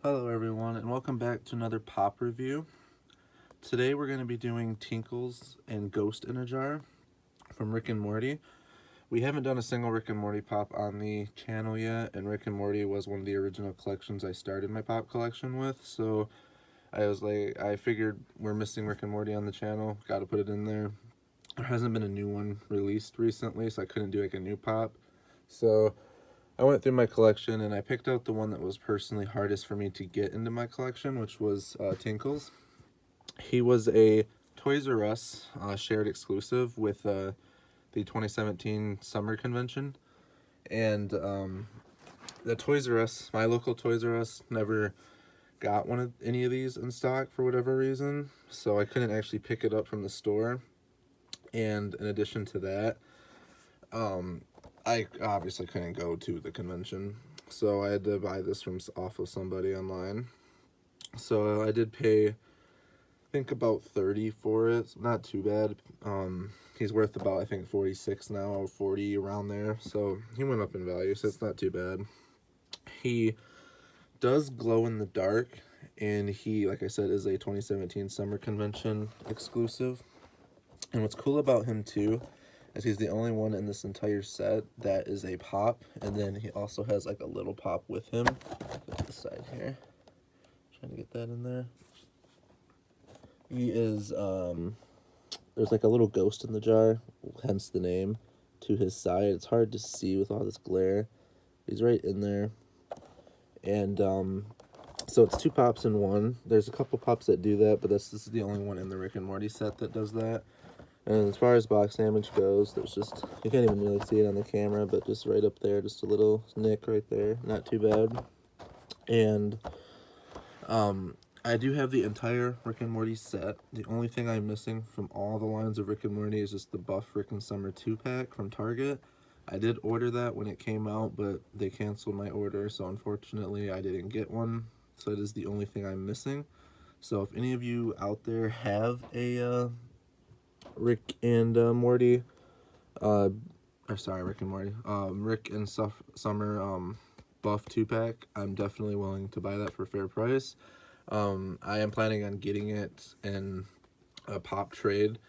Hello everyone, and welcome back to another pop review. Today we're going to be doing Tinkles and Ghost in a Jar from Rick and Morty. We haven't done a single Rick and Morty pop on the channel yet, and Rick and Morty was one of the original collections I started my pop collection with, so I figured we're missing Rick and Morty on the channel, gotta put it in there. There hasn't been a new one released recently, so I couldn't do like a new pop. So I went through my collection and I picked out the one that was personally hardest for me to get into my collection, which was Tinkles. He was a Toys R Us shared exclusive with the 2017 summer convention, and the Toys R Us, my local Toys R Us, never got any of these in stock for whatever reason, so I couldn't actually pick it up from the store. And in addition to that, I obviously couldn't go to the convention, so I had to buy this from off of somebody online. So I did pay, I think, about 30 for it. Not too bad. He's worth about, I think, 46 now, or 40, around there. So he went up in value, so it's not too bad. He does glow in the dark, and he, like I said, is a 2017 summer convention exclusive. And what's cool about him too is he's the only one in this entire set that is a pop, and then he also has like a little pop with him. Put to the side here. Trying to get that in there. He is there's like a little ghost in the jar, hence the name, to his side. It's hard to see with all this glare. He's right in there. And so it's two pops in one. There's a couple pops that do that, but this is the only one in the Rick and Morty set that does that. And as far as box damage goes, there's just, you can't even really see it on the camera, but just right up there, just a little nick right there. Not too bad. And I do have the entire Rick and Morty set. The only thing I'm missing from all the lines of Rick and Morty is just the Buff Rick and Summer 2-pack from Target. I did order that when it came out, but they canceled my order, so unfortunately I didn't get one. So it is the only thing I'm missing. So if any of you out there have a Rick and Morty, or sorry, Rick and Morty, Rick and Summer Buff 2-pack, I'm definitely willing to buy that for a fair price. I am planning on getting it in a pop trade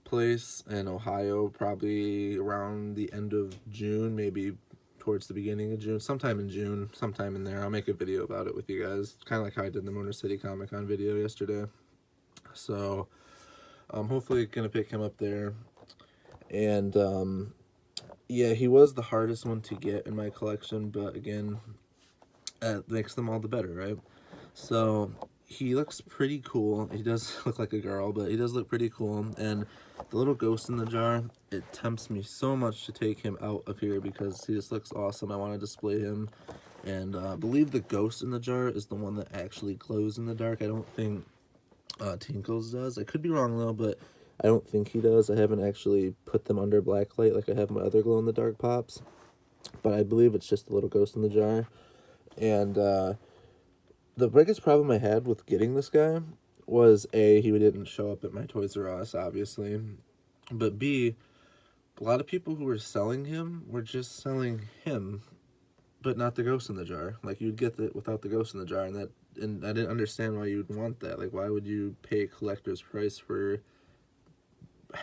place in Ohio, probably around the end of June, maybe towards the beginning of June, sometime in June, sometime in there. I'll make a video about it with you guys, kind of like how I did the Motor City Comic Con video yesterday. So I'm hopefully gonna pick him up there. And yeah, he was the hardest one to get in my collection, but again, that makes them all the better, right? So he looks pretty cool. He does look like a girl, but he does look pretty cool. And the little ghost in the jar, it tempts me so much to take him out of here because he just looks awesome. I want to display him. And I believe the ghost in the jar is the one that actually glows in the dark. I don't think Tinkles does. I could be wrong though, but I don't think he does. I haven't actually put them under black light like I have my other glow in the dark pops, but I believe it's just a little ghost in the jar. And the biggest problem I had with getting this guy was A, he didn't show up at my Toys R Us, obviously, but B, a lot of people who were selling him were just selling him, but not the ghost in the jar. Like, you'd get it without the ghost in the jar, and I didn't understand why you'd want that. Like, why would you pay a collector's price for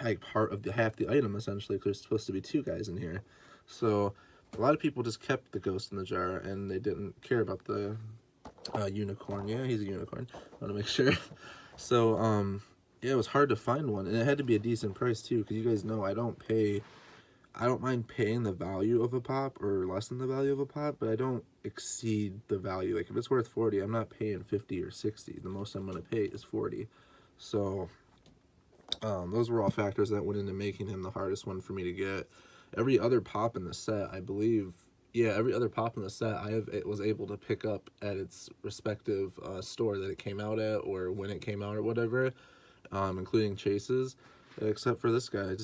like part of half the item, essentially, because there's supposed to be two guys in here? So a lot of people just kept the ghost in the jar, and they didn't care about the unicorn. Yeah, he's a unicorn. I want to make sure. So yeah, it was hard to find one, and it had to be a decent price too, because you guys know I don't mind paying the value of a pop or less than the value of a pop, but I don't exceed the value. Like, if it's worth 40, I'm not paying 50 or 60. The most I'm going to pay is 40. So those were all factors that went into making him the hardest one for me to get. Every other pop in the set, I believe, yeah, every other pop in the set it was able to pick up at its respective store that it came out at, or when it came out or whatever, including Chase's, except for this guy.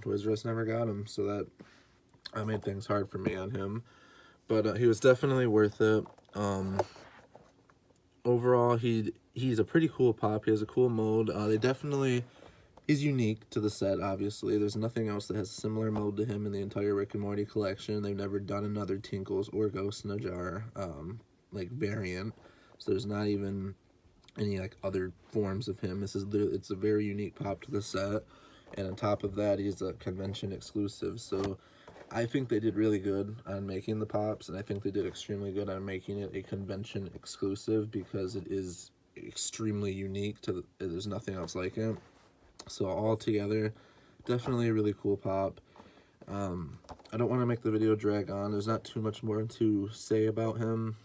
Toys R Us never got him, so that made things hard for me on him. But he was definitely worth it. Overall, he's a pretty cool pop. He has a cool mold. He's unique to the set, obviously. There's nothing else that has a similar mold to him in the entire Rick and Morty collection. They've never done another Tinkles or Ghost in a Jar like variant. So there's not even any like other forms of him. It's a very unique pop to the set, and on top of that, he's a convention exclusive. So I think they did really good on making the pops, and I think they did extremely good on making it a convention exclusive because it is extremely unique there's nothing else like it. So all together, definitely a really cool pop. I don't want to make the video drag on. There's not too much more to say about him.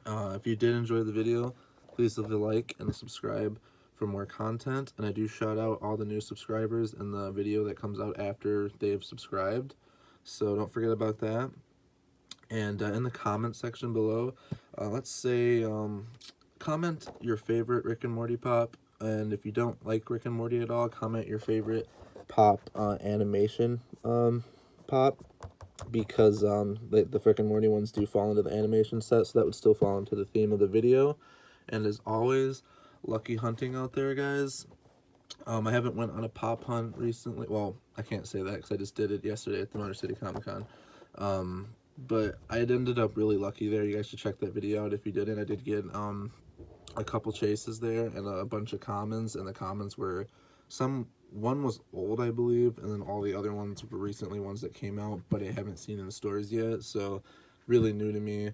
If you did enjoy the video, please leave a like and subscribe for more content. And I do shout out all the new subscribers in the video that comes out after they've subscribed. So don't forget about that. And in the comment section below, let's say comment your favorite Rick and Morty pop. And if you don't like Rick and Morty at all, comment your favorite pop animation pop, because the Rick and Morty ones do fall into the animation set, so that would still fall into the theme of the video. And as always, lucky hunting out there, guys. I haven't went on a pop hunt recently. Well, I can't say that because I just did it yesterday at the Motor City Comic Con. But I had ended up really lucky there. You guys should check that video out if you didn't. I did get a couple chases there and a bunch of commons, and the commons were one was old, I believe, and then all the other ones were recently ones that came out, but I haven't seen in the stores yet, so really new to me.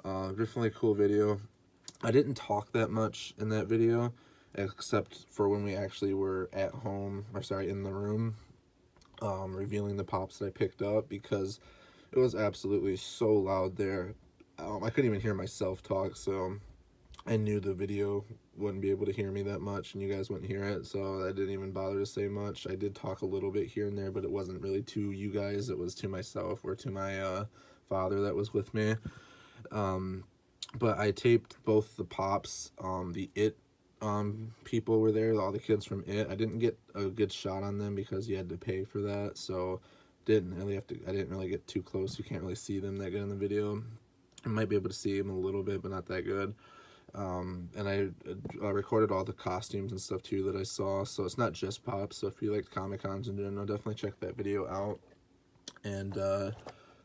Definitely a cool video. I didn't talk that much in that video, except for when we actually were at home, or sorry, in the room, revealing the pops that I picked up, because it was absolutely so loud there. I couldn't even hear myself talk, so I knew the video wouldn't be able to hear me that much, and you guys wouldn't hear it, so I didn't even bother to say much. I did talk a little bit here and there, but it wasn't really to you guys. It was to myself or to my father that was with me. But I taped both the pops. The It people were there, all the kids from It. I didn't get a good shot on them because you had to pay for that, so I didn't really get too close. You can't really see them that good in the video. I might be able to see them a little bit, but not that good. And I recorded all the costumes and stuff too that I saw, so it's not just pops. So if you like Comic Cons in general, definitely check that video out. And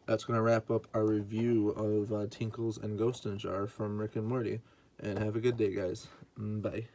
that's gonna wrap up our review of Tinkles and Ghost in a Jar from Rick and Morty. And have a good day, guys. Bye.